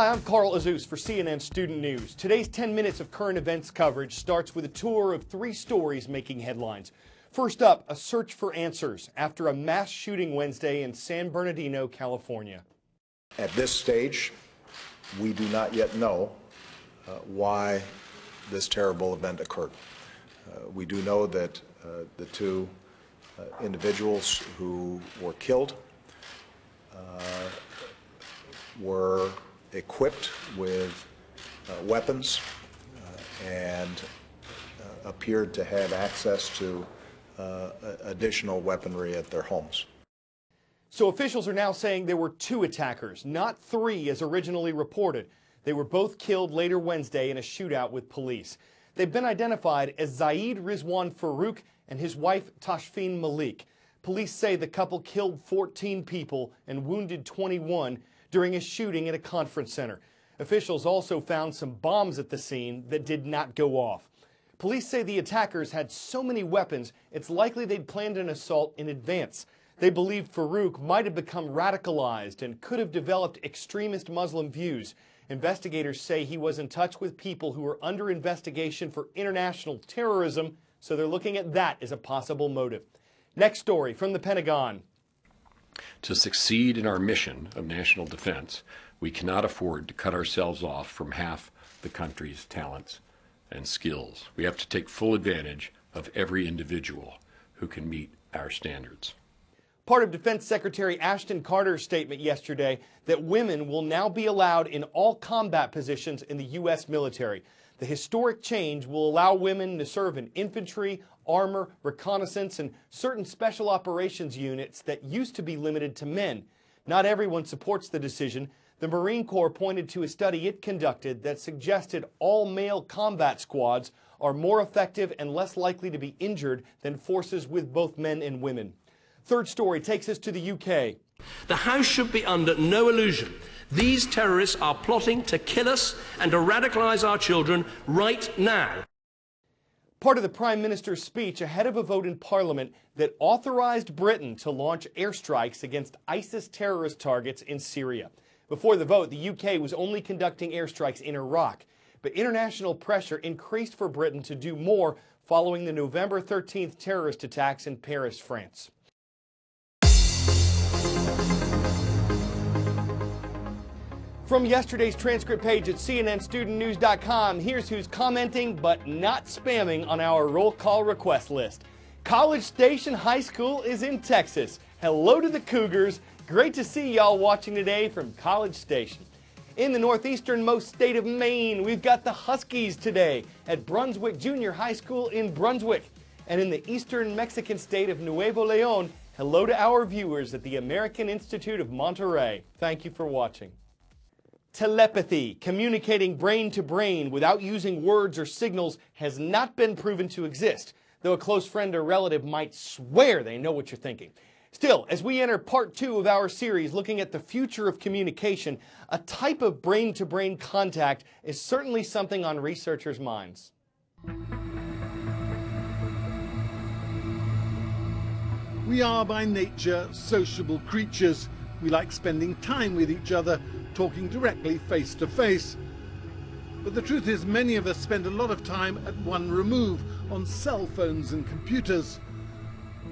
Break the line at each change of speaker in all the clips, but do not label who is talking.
Hi, I'm Carl Azus for CNN Student News. Today's 10 minutes of current events coverage starts with a tour of 3 stories making headlines. First up, a search for answers after a mass shooting Wednesday in San Bernardino, California.
At this stage, we do not yet know why this terrible event occurred. We do know that the 2 individuals who were killed were equipped with weapons and appeared to have access to additional weaponry at their homes.
So officials are now saying there were 2 attackers, not 3 as originally reported. They were both killed later Wednesday in a shootout with police. They've been identified as Zaid Rizwan Farouk and his wife Tashfeen Malik. Police say the couple killed 14 people and wounded 21 during a shooting at a conference center. Officials also found some bombs at the scene that did not go off. Police say the attackers had so many weapons, it's likely they'd planned an assault in advance. They believe Farouk might have become radicalized and could have developed extremist Muslim views. Investigators say he was in touch with people who were under investigation for international terrorism, so they're looking at that as a possible motive. Next story from the Pentagon.
To succeed in our mission of national defense, we cannot afford to cut ourselves off from half the country's talents and skills. We have to take full advantage of every individual who can meet our standards.
Part of Defense Secretary Ashton Carter's statement yesterday that women will now be allowed in all combat positions in the U.S. military. The historic change will allow women to serve in infantry, armor, reconnaissance, and certain special operations units that used to be limited to men. Not everyone supports the decision. The Marine Corps pointed to a study it conducted that suggested all male combat squads are more effective and less likely to be injured than forces with both men and women. Third story takes us to the UK.
The House should be under no illusion. These terrorists are plotting to kill us and to radicalize our children right now.
Part of the Prime Minister's speech ahead of a vote in Parliament that authorized Britain to launch airstrikes against ISIS terrorist targets in Syria. Before the vote, the UK was only conducting airstrikes in Iraq, but international pressure increased for Britain to do more following the November 13th terrorist attacks in Paris, France. From yesterday's transcript page at CNNStudentNews.com, here's who's commenting but not spamming on our roll call request list. College Station High School is in Texas. Hello to the Cougars. Great to see y'all watching today from College Station. In the northeasternmost state of Maine, we've got the Huskies today at Brunswick Junior High School in Brunswick. And in the eastern Mexican state of Nuevo León, hello to our viewers at the American Institute of Monterrey. Thank you for watching. Telepathy, communicating brain to brain without using words or signals, has not been proven to exist, though a close friend or relative might swear they know what you're thinking. Still, as we enter part 2 of our series looking at the future of communication, a type of brain-to-brain contact is certainly something on researchers' minds.
We are by nature sociable creatures. We like spending time with each other, talking directly face to face. But the truth is, many of us spend a lot of time at one remove on cell phones and computers.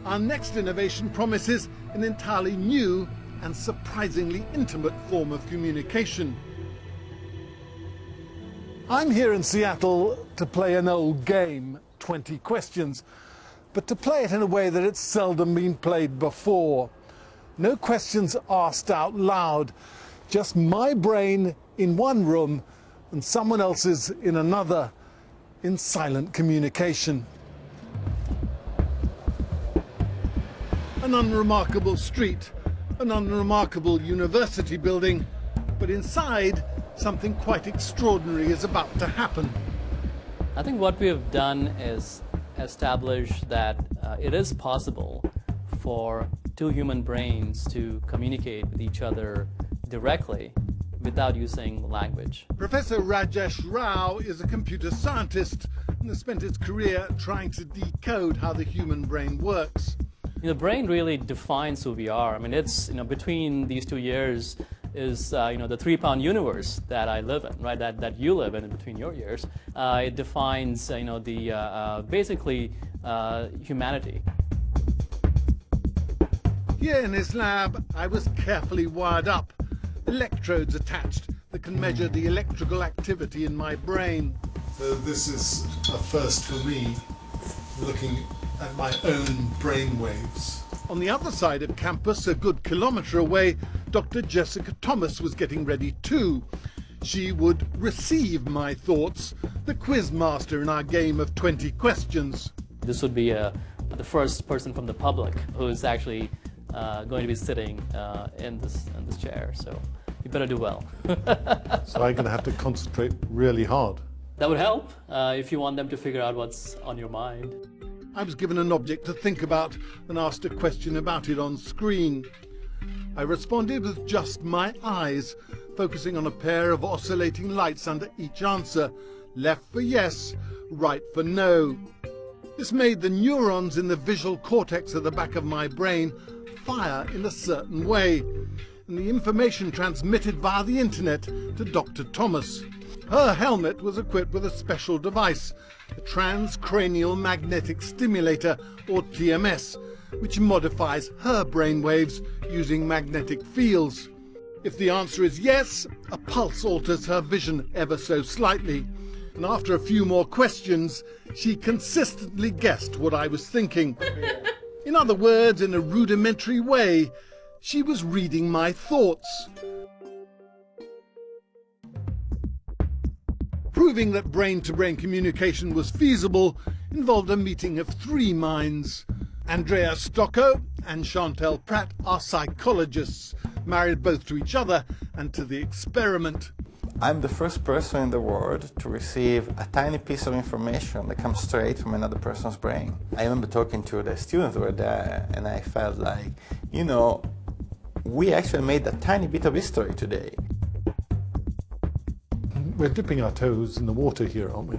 Our next innovation promises an entirely new and surprisingly intimate form of communication. I'm here in Seattle to play an old game, 20 questions, but to play it in a way that it's seldom been played before. No questions asked out loud, just my brain in one room and someone else's in another, in silent communication. An unremarkable street, an unremarkable university building, but inside, something quite extraordinary is about to happen.
I think what we have done is establish that it is possible for 2 human brains to communicate with each other directly without using language.
Professor Rajesh Rao is a computer scientist and has spent his career trying to decode how the human brain works.
The brain really defines who we are. I mean, it's, between these 2 years, is the 3-pound universe that I live in, right? That you live in between your ears. It defines basically humanity.
Here in his lab, I was carefully wired up. Electrodes attached that can measure the electrical activity in my brain. So this is a first for me, looking at my own brain waves. On the other side of campus, a good kilometre away, Dr. Jessica Thomas was getting ready too. She would receive my thoughts, the quiz master in our game of 20 questions.
This would be the first person from the public who is actually going to be sitting in this chair, so you better do well.
So I'm going to have to concentrate really hard.
That would help if you want them to figure out what's on your mind.
I was given an object to think about and asked a question about it on screen. I responded with just my eyes, focusing on a pair of oscillating lights under each answer. Left for yes, right for no. This made the neurons in the visual cortex at the back of my brain fire in a certain way, and the information transmitted via the internet to Dr. Thomas. Her helmet was equipped with a special device, a transcranial magnetic stimulator, or TMS, which modifies her brainwaves using magnetic fields. If the answer is yes, a pulse alters her vision ever so slightly, and after a few more questions, she consistently guessed what I was thinking. In other words, in a rudimentary way, she was reading my thoughts. Proving that brain-to-brain communication was feasible involved a meeting of 3 minds. Andrea Stocco and Chantel Pratt are psychologists, married both to each other and to the experiment.
I'm the first person in the world to receive a tiny piece of information that comes straight from another person's brain. I remember talking to the students who were there, and I felt like, we actually made a tiny bit of history today.
We're dipping our toes in the water here, aren't we?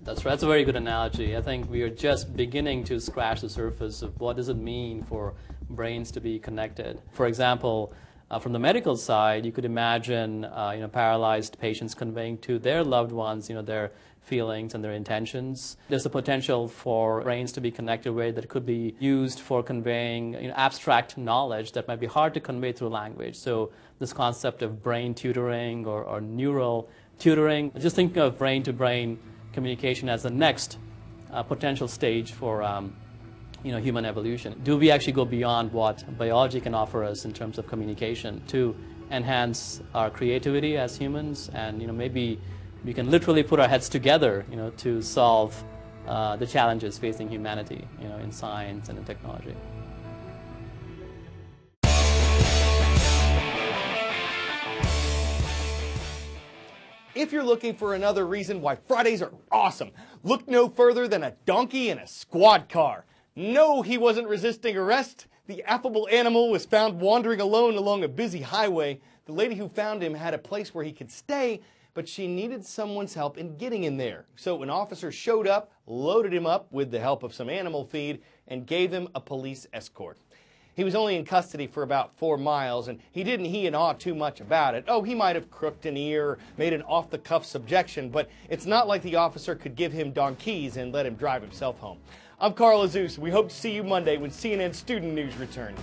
That's right. That's a very good analogy. I think we are just beginning to scratch the surface of what does it mean for brains to be connected. For example, from the medical side, you could imagine paralyzed patients conveying to their loved ones their feelings and their intentions. There's a potential for brains to be connected where that could be used for conveying abstract knowledge that might be hard to convey through language. So this concept of brain tutoring or neural tutoring, just thinking of brain-to-brain communication as the next potential stage for human evolution. Do we actually go beyond what biology can offer us in terms of communication to enhance our creativity as humans, and maybe we can literally put our heads together to solve the challenges facing humanity in science and in technology.
If you're looking for another reason why Fridays are awesome, look no further than a donkey in a squad car. No, he wasn't resisting arrest. The affable animal was found wandering alone along a busy highway. The lady who found him had a place where he could stay, but she needed someone's help in getting in there. So an officer showed up, loaded him up with the help of some animal feed, and gave him a police escort. He was only in custody for about 4 miles, and he didn't he and aw too much about it. Oh, he might have crooked an ear or made an off-the-cuff subjection, but it's not like the officer could give him donkeys and let him drive himself home. I'm Carl Azus. We hope to see you Monday when CNN Student News returns.